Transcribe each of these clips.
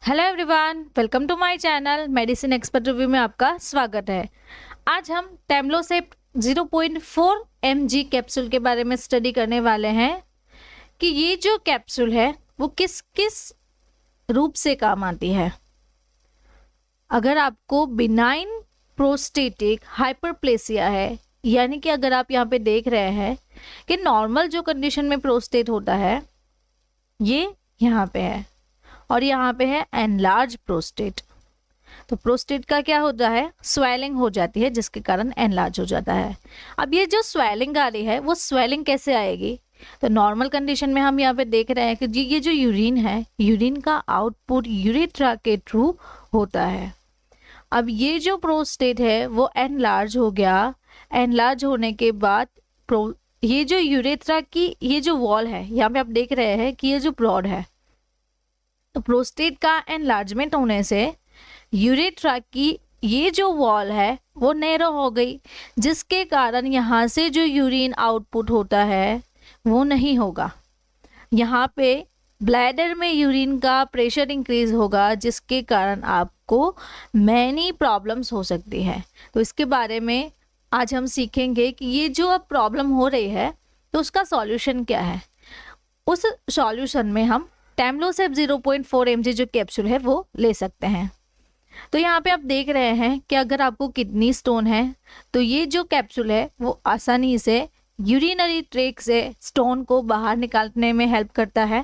Hello everyone, welcome to my channel medicine expert review में आपका स्वागत है। आज हम टेम्लोसेप 0.4 mg कैप्सूल के बारे में स्टडी करने वाले हैं कि ये जो कैप्सूल है वो किस किस रूप से काम आती है। अगर आपको बिनाइन प्रोस्टेटिक हाइपरप्लेसिया है, यानी कि अगर आप यहाँ पे देख रहे हैं कि नॉर्मल जो कंडीशन में प्रोस्टेट होता है ये यहाँ पे है और यहाँ पे है एनलार्ज प्रोस्टेट। तो प्रोस्टेट का क्या होता है, स्वेलिंग हो जाती है जिसके कारण एनलार्ज हो जाता है। अब ये जो स्वेलिंग आ रही है वो स्वेलिंग कैसे आएगी? तो नॉर्मल कंडीशन में हम यहाँ पे देख रहे हैं कि जी ये जो यूरिन है, यूरिन का आउटपुट यूरेथ्रा के थ्रू होता है। अब ये जो प्रोस्टेट है वो एनलार्ज हो गया। एनलार्ज होने के बाद ये जो यूरेथ्रा की ये जो वॉल है, यहाँ पे आप देख रहे हैं कि ये जो ब्रॉड है, तो प्रोस्टेट का एनलार्जमेंट होने से यूरेथ्रा की ये जो वॉल है वो नैरो हो गई, जिसके कारण यहाँ से जो यूरिन आउटपुट होता है वो नहीं होगा। यहाँ पे ब्लैडर में यूरिन का प्रेशर इंक्रीज होगा, जिसके कारण आपको मैनी प्रॉब्लम्स हो सकती है। तो इसके बारे में आज हम सीखेंगे कि ये जो अब प्रॉब्लम हो रही है तो उसका सॉल्यूशन क्या है। उस सॉल्यूशन में हम टेम्लोसेप 0.4 mg जो कैप्सूल है वो ले सकते हैं। तो यहाँ पे आप देख रहे हैं कि अगर आपको किडनी स्टोन है तो ये जो कैप्सूल है वो आसानी से यूरिनरी ट्रैक्ट से स्टोन को बाहर निकालने में हेल्प करता है।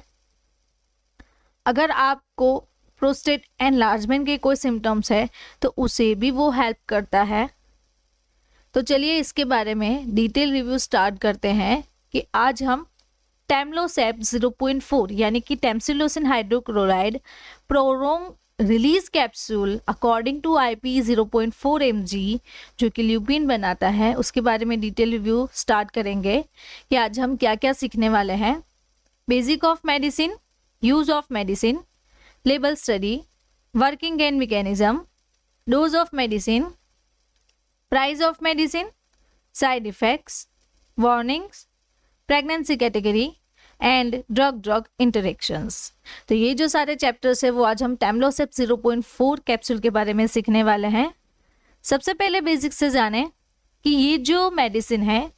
अगर आपको प्रोस्टेट एनलार्जमेंट के कोई सिम्टम्स है तो उसे भी वो हेल्प करता है। तो चलिए इसके बारे में डिटेल रिव्यू स्टार्ट करते हैं कि आज हम टेम्लोसेप 0.4 यानी कि tamsulosin hydrochloride prolong release capsule according to IP 0.4 mg जो कि ल्यूपिन बनाता है, उसके बारे में डिटेल रिव्यू स्टार्ट करेंगे कि आज हम क्या क्या सीखने वाले हैं। Basic of medicine, use of medicine, label study, working and mechanism, dose of medicine, price of medicine, side effects, warnings, pregnancy category and drug interactions. तो ये जो सारे चैप्टर्स है वो आज हम टेम्लोसेप 0.4 कैप्सूल के बारे में सीखने वाले हैं। सबसे पहले बेसिक से जाने कि ये जो मेडिसिन है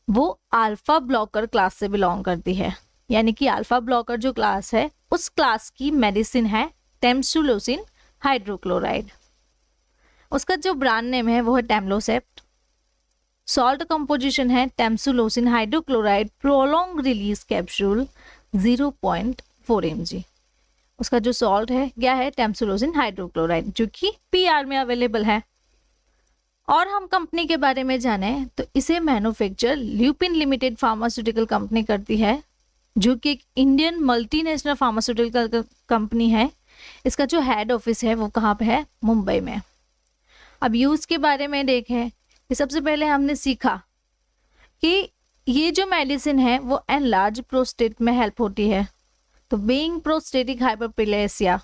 वो अल्फा ब्लॉकर क्लास से बिलोंग करती है, यानी कि अल्फा ब्लॉकर जो क्लास है उस क्लास की मेडिसिन है टेम्सिलोसिन हाइड्रोक्लोराइड। उसका जो ब्रांड नेम है वो है टेम्लोसेप। सॉल्ट कंपोजिशन है tamsulosin hydrochloride prolong release capsule 0.4 mg। उसका जो सॉल्ट है क्या है, टेम्सिलोसिन हाइड्रोक्लोराइड, जो कि पीआर में अवेलेबल है। और हम कंपनी के बारे में जाने तो इसे manufacture lupin limited pharmaceutical company करती है, जो कि एक इंडियन मल्टीनेशनल फार्मास्यूटिकल कंपनी है। इसका जो हेड ऑफिस है वो कहाँ पे है, मुंबई में। अब यूज के बारे में देखें कि सबसे पहले हमने सीखा कि ये जो मेडिसिन है वो एनलार्ज प्रोस्टेट में हेल्प होती है। तो बीइंग प्रोस्टेटिक हाइपरप्लेसिया,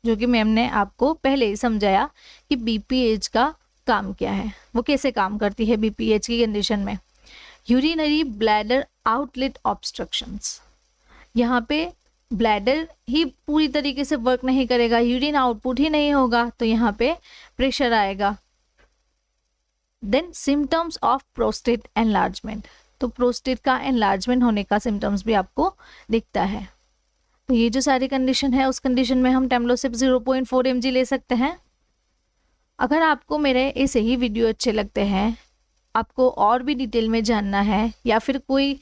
जो कि मैम ने आपको पहले ही समझाया कि बीपीएच का काम क्या है, वो कैसे काम करती है बीपीएच की कंडीशन में। यूरिनरी ब्लैडर आउटलेट ऑब्स्ट्रक्शंस, यहाँ पे ब्लैडर ही पूरी तरीके से वर्क नहीं करेगा, यूरिन आउटपुट ही नहीं होगा, तो यहाँ पे प्रेशर आएगा। Then symptoms of prostate enlargement, तो प्रोस्टेट का एनलार्जमेंट होने का सिम्टम्स भी आपको दिखता है। तो ये जो सारी कंडीशन है उस कंडीशन में हम टेम्लोसेप 0.4 mg ले सकते हैं। अगर आपको मेरे ऐसे ही वीडियो अच्छे लगते हैं, आपको और भी डिटेल में जानना है या फिर कोई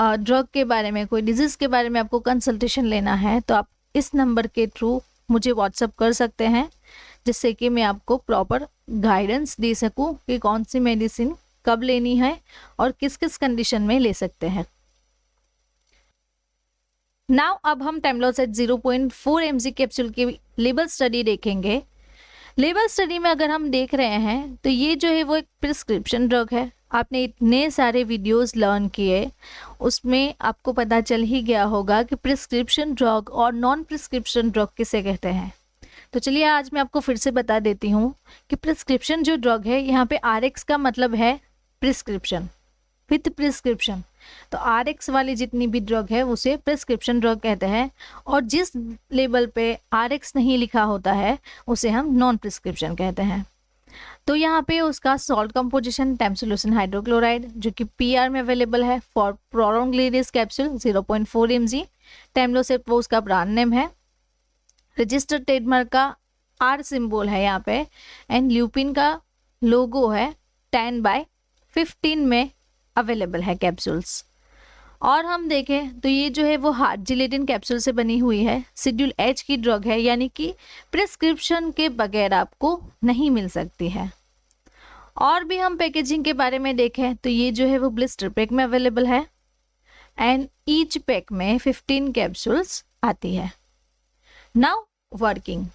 ड्रग के बारे में, कोई डिजीज़ के बारे में आपको कंसल्टेशन लेना है, तो आप इस नंबर के थ्रू मुझे व्हाट्सअप कर सकते हैं, जिससे कि मैं आपको प्रॉपर गाइडेंस दे सकूं कि कौन सी मेडिसिन कब लेनी है और किस किस कंडीशन में ले सकते हैं। नाउ अब हम टेम्लोसेप 0.4 mg कैप्सूल की लेबल स्टडी देखेंगे। लेबल स्टडी में अगर हम देख रहे हैं तो ये जो है वो एक प्रिस्क्रिप्शन ड्रग है। आपने इतने सारे वीडियोस लर्न किए, उसमें आपको पता चल ही गया होगा कि प्रिस्क्रिप्शन ड्रग और नॉन प्रिस्क्रिप्शन ड्रग किसे कहते हैं। तो चलिए आज मैं आपको फिर से बता देती हूँ कि प्रिस्क्रिप्शन जो ड्रग है, यहाँ पे आरएक्स का मतलब है प्रिस्क्रिप्शन, विथ प्रिस्क्रिप्शन। तो RX वाली जितनी भी ड्रग है उसे प्रिस्क्रिप्शन ड्रग कहते हैं, और जिस लेबल पे RX नहीं लिखा होता है उसे हम नॉन प्रिस्क्रिप्शन कहते हैं। तो यहाँ पे उसका सॉल्ट कंपोजिशन टैमसोलूसिन हाइड्रोक्लोराइड जो कि PR में अवेलेबल है for prolong release capsule 0.4 mg। टेम्लोसेप्ट वो उसका ब्रांड नेम है। रजिस्टर्ड ट्रेडमार्क का R सिंबल है यहाँ पे, एंड ल्यूपिन का लोगो है 10/15 में अवेलेबल है कैप्सूल्स। और हम देखें तो ये जो है वो हार्ड जिलेटिन कैप्सूल से बनी हुई है, शेड्यूल H की ड्रग है, यानी कि प्रिस्क्रिप्शन के बगैर आपको नहीं मिल सकती है। और भी हम पैकेजिंग के बारे में देखें तो ये जो है वो ब्लिस्टर पैक में अवेलेबल है, एंड ईच पैक में 15 कैप्सूल्स आती है। नाउ वर्किंग,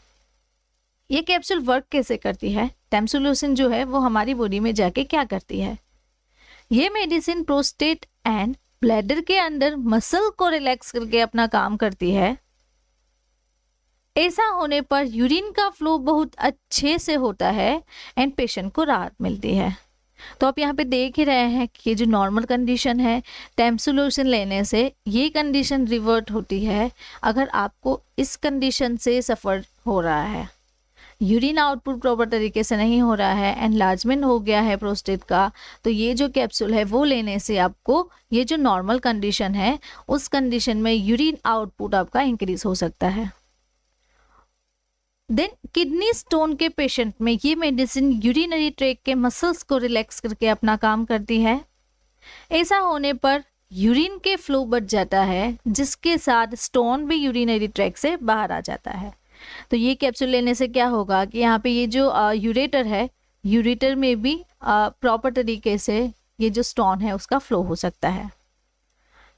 ये कैप्सूल वर्क कैसे करती है? टैमसोलूसिन जो है वो हमारी बॉडी में जाके क्या करती है? ये मेडिसिन प्रोस्टेट एंड ब्लैडर के अंदर मसल को रिलैक्स करके अपना काम करती है। ऐसा होने पर यूरिन का फ्लो बहुत अच्छे से होता है एंड पेशेंट को राहत मिलती है। तो आप यहाँ पे देख ही रहे हैं कि ये जो नॉर्मल कंडीशन है टैमसोलूसिन लेने से ये कंडीशन रिवर्ट होती है। अगर आपको इस कंडीशन से सफ़र हो रहा है, यूरिन आउटपुट प्रॉपर तरीके से नहीं हो रहा है, एनलार्जमेंट हो गया है प्रोस्टेट का, तो ये जो कैप्सूल है वो लेने से आपको ये जो नॉर्मल कंडीशन है उस कंडीशन में यूरिन आउटपुट आपका इंक्रीज हो सकता है। देन किडनी स्टोन के पेशेंट में ये मेडिसिन यूरिनरी ट्रैक्ट के मसल्स को रिलैक्स करके अपना काम करती है। ऐसा होने पर यूरिन के फ्लो बढ़ जाता है, जिसके साथ स्टोन भी यूरिनरी ट्रैक्ट से बाहर आ जाता है। तो ये कैप्सूल लेने से क्या होगा कि यहाँ पे ये जो यूरेटर है, यूरेटर में भी प्रॉपर तरीके से ये जो स्टोन है उसका फ्लो हो सकता है।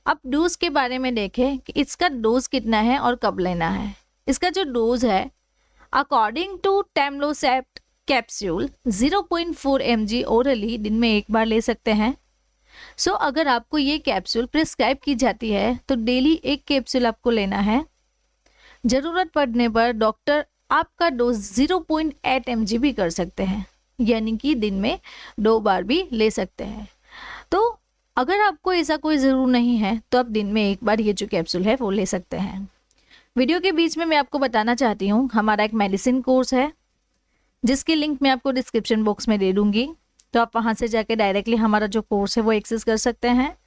अब डोज के बारे में देखें कि इसका डोज कितना है और कब लेना है। इसका जो डोज है अकॉर्डिंग टू टेम्लोसेप्ट कैप्सूल 0.4 mg ओरली दिन में एक बार ले सकते हैं। सो अगर आपको ये कैप्सूल प्रिस्क्राइब की जाती है तो डेली एक कैप्सूल आपको लेना है। ज़रूरत पड़ने पर डॉक्टर आपका डोज 0.8 mg भी कर सकते हैं, यानी कि दिन में 2 बार भी ले सकते हैं। तो अगर आपको ऐसा कोई ज़रूर नहीं है तो आप दिन में एक बार ये जो कैप्सूल है वो ले सकते हैं। वीडियो के बीच में मैं आपको बताना चाहती हूँ हमारा एक मेडिसिन कोर्स है जिसकी लिंक मैं आपको डिस्क्रिप्शन बॉक्स में दे दूँगी, तो आप वहाँ से जाके डायरेक्टली हमारा जो कोर्स है वो एक्सेस कर सकते हैं।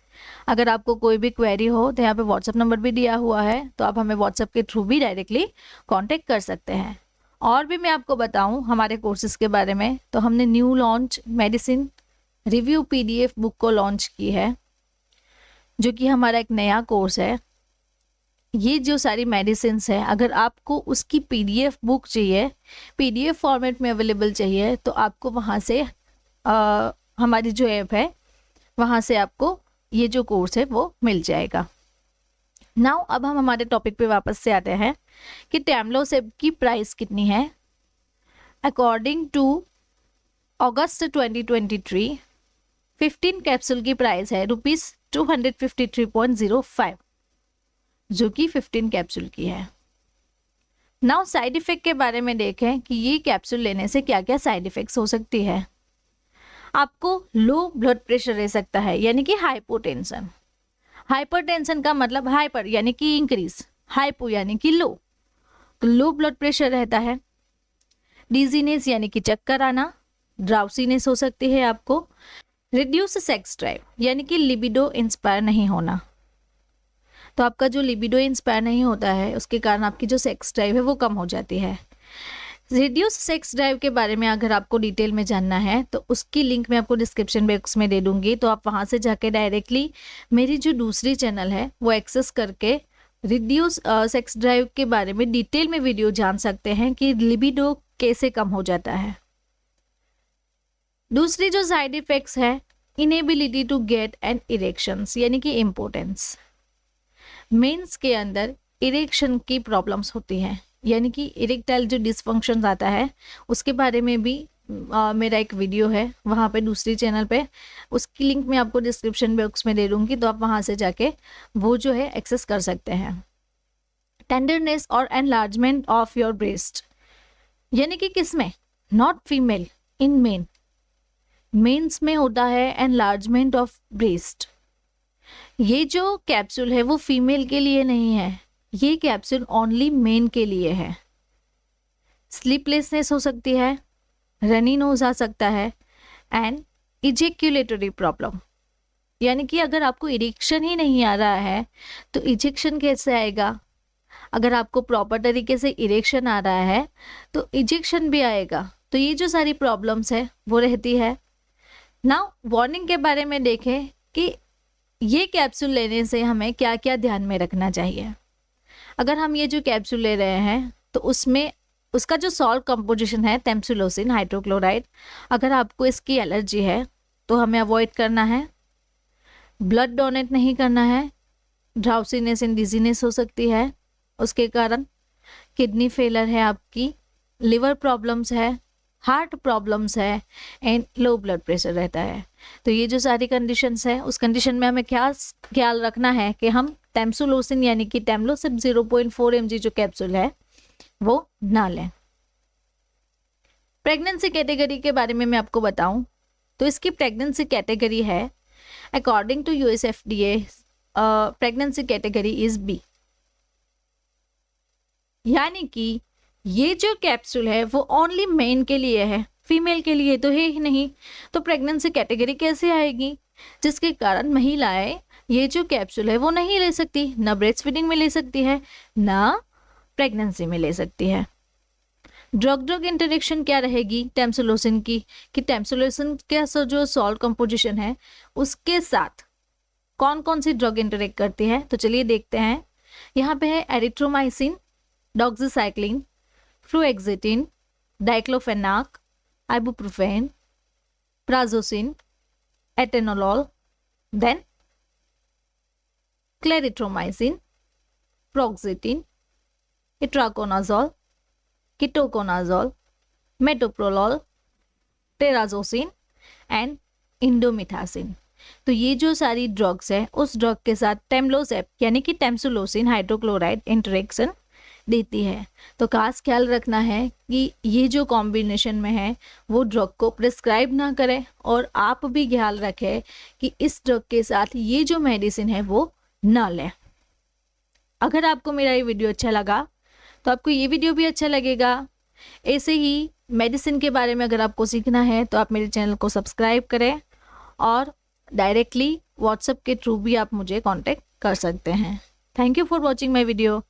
अगर आपको कोई भी क्वेरी हो तो यहाँ पे व्हाट्सअप नंबर भी दिया हुआ है, तो आप हमें व्हाट्सअप के थ्रू भी डायरेक्टली कांटेक्ट कर सकते हैं। और भी मैं आपको बताऊँ हमारे कोर्सेज़ के बारे में, तो हमने new launch medicine review PDF book को लॉन्च की है, जो कि हमारा एक नया कोर्स है। ये जो सारी मेडिसिन्स है, अगर आपको उसकी PDF बुक चाहिए, PDF फॉर्मेट में अवेलेबल चाहिए, तो आपको वहाँ से हमारी जो ऐप है वहाँ से आपको ये जो कोर्स है वो मिल जाएगा। नाउ अब हम हमारे टॉपिक पे वापस से आते हैं कि टेम्लोसेप की प्राइस कितनी है। अकॉर्डिंग टू अगस्त 2023 15 कैप्सूल की प्राइस है ₹253.05, जो कि 15 कैप्सूल की है। नाउ साइड इफ़ेक्ट के बारे में देखें कि ये कैप्सूल लेने से क्या क्या साइड इफ़ेक्ट्स हो सकती है। आपको लो ब्लड प्रेशर रह सकता है, यानी कि हाइपोटेंशन। हाइपरटेंशन का मतलब हाइपर यानी कि इंक्रीज, हाइपो यानी कि लो, तो लो ब्लड प्रेशर रहता है। डिजीनेस यानी कि चक्कर आना, ड्राउसीनेस हो सकती है आपको। रिड्यूस सेक्स ड्राइव यानी कि लिबिडो इंस्पायर नहीं होना, तो आपका जो लिबिडो इंस्पायर नहीं होता है उसके कारण आपकी जो सेक्स ड्राइव है वो कम हो जाती है। रिड्यूस सेक्स ड्राइव के बारे में अगर आपको डिटेल में जानना है तो उसकी लिंक मैं आपको डिस्क्रिप्शन बॉक्स में दे दूंगी, तो आप वहां से जाके डायरेक्टली मेरी जो दूसरी चैनल है वो एक्सेस करके रिड्यूस सेक्स ड्राइव के बारे में डिटेल में वीडियो जान सकते हैं कि लिबिडो कैसे कम हो जाता है। दूसरी जो साइड इफेक्ट्स है, inability to get an erections यानी कि इम्पोर्टेंस। मेंस के अंदर इरेक्शन की प्रॉब्लम्स होती हैं, यानी कि इरेक्टाइल जो डिसफंक्शन आता है उसके बारे में भी मेरा एक वीडियो है वहाँ पे दूसरी चैनल पे, उसकी लिंक मैं आपको डिस्क्रिप्शन बॉक्स में दे दूँगी, तो आप वहाँ से जाके वो जो है एक्सेस कर सकते हैं। टेंडरनेस और एनलार्जमेंट ऑफ योर ब्रेस्ट, यानी कि किस में, not female, in men. Mens में होता है एनलार्जमेंट ऑफ ब्रेस्ट। ये जो कैप्सूल है वो फीमेल के लिए नहीं है, ये कैप्सूल ओनली मेन के लिए है। स्लीपलेसनेस हो सकती है, रनी नोज आ सकता है एंड इजेक्यूलेटरी प्रॉब्लम, यानी कि अगर आपको इरेक्शन ही नहीं आ रहा है तो इजेक्शन कैसे आएगा। अगर आपको प्रॉपर तरीके से इरेक्शन आ रहा है तो इजेक्शन भी आएगा। तो ये जो सारी प्रॉब्लम्स है वो रहती है। नाउ वार्निंग के बारे में देखें कि ये कैप्सूल लेने से हमें क्या क्या ध्यान में रखना चाहिए। अगर हम ये जो कैप्सूल ले रहे हैं तो उसमें उसका जो सॉल्ट कंपोजिशन है टेम्सुलोसिन हाइड्रोक्लोराइड, अगर आपको इसकी एलर्जी है तो हमें अवॉइड करना है। ब्लड डोनेट नहीं करना है। ड्राउसीनेस एंड डिजीनेस हो सकती है उसके कारण। किडनी फेलर है आपकी, लिवर प्रॉब्लम्स है, हार्ट प्रॉब्लम्स है एंड लो ब्लड प्रेशर रहता है। तो ये जो सारी कंडीशंस है उस कंडीशन में हमें क्या ख्याल रखना है कि हम टेम्सुलोसिन यानी कि टेम्लोसिप 0.4 mg जो कैप्सूल है वो ना लें। प्रेगनेंसी कैटेगरी के बारे में मैं आपको बताऊं तो इसकी प्रेगनेंसी कैटेगरी है according to USFDA pregnancy category is B, यानी कि ये जो कैप्सूल है वो ओनली मेन के लिए है, फीमेल के लिए तो है ही नहीं। तो प्रेगनेंसी कैटेगरी कैसे आएगी, जिसके कारण महिलाएं ये जो कैप्सूल है वो नहीं ले सकती, ना ब्रेस्ट फीडिंग में ले सकती है ना प्रेगनेंसी में ले सकती है। ड्रग ड्रग इंटरेक्शन क्या रहेगी टेम्सुलोसिन की, कि टेम्सुलोसिन का जो सॉल्ट कंपोजिशन है उसके साथ कौन कौन सी ड्रग इंटरेक्ट करती है। तो चलिए देखते हैं। यहाँ पे है erythromycin, doxycycline, fluoxetine, diclofenac, ibuprofen, prazosin, atenolol, then clarithromycin, paroxetine, itraconazole, ketoconazole, metoprolol, terazosin and indomethacin. तो ये जो सारी ड्रग्स है उस ड्रग के साथ टेम्लोसेप यानी कि टेम्सुलोसिन हाइड्रोक्लोराइड इंटरेक्शन देती है। तो खास ख्याल रखना है कि ये जो कॉम्बिनेशन में है वो ड्रग को प्रिस्क्राइब ना करें, और आप भी ख्याल रखें कि इस ड्रग के साथ ये जो मेडिसिन है वो ना लें। अगर आपको मेरा ये वीडियो अच्छा लगा तो आपको ये वीडियो भी अच्छा लगेगा। ऐसे ही मेडिसिन के बारे में अगर आपको सीखना है तो आप मेरे चैनल को सब्सक्राइब करें, और डायरेक्टली व्हाट्सएप के थ्रू भी आप मुझे कांटेक्ट कर सकते हैं। Thank you for watching my video.